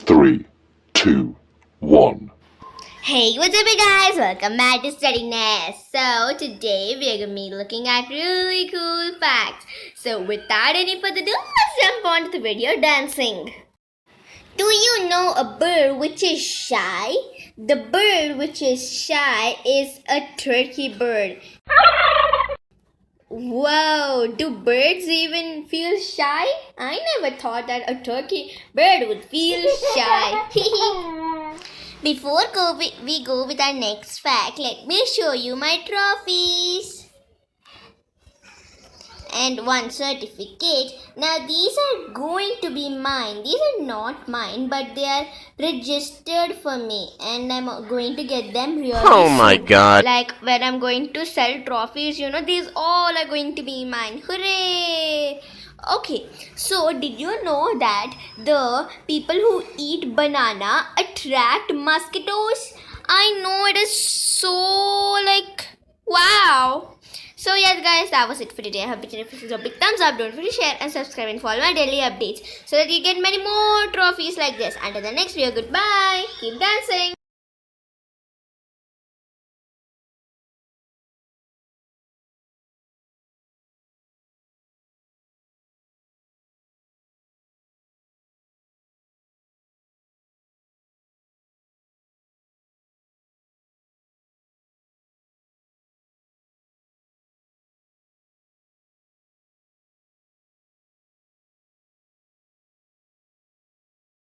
3, 2, 1. Hey, what's up, guys? Welcome back to StudyNest. So today we are gonna be looking at really cool facts. So without any further ado, let's jump on to the video dancing. Do you know a bird which is shy? The bird which is shy is a turkey bird. Whoa, do birds even feel shy? I never thought that a turkey bird would feel shy. Before we go with our next fact, let me show you my trophies and one certificate. Now these are going to be mine. These are not mine, but they are registered for me, and I'm going to get them really Oh my soon. God. Like when I'm going to sell trophies, these all are going to be mine. Hooray! Okay, so did you know that the people who eat banana attract mosquitoes? I know, it is so wow. So yes guys, that was it for today. I hope you enjoyed. A big thumbs up, don't forget to share and subscribe and follow my daily updates so that you get many more trophies like this. Until the next video, goodbye. Keep dancing.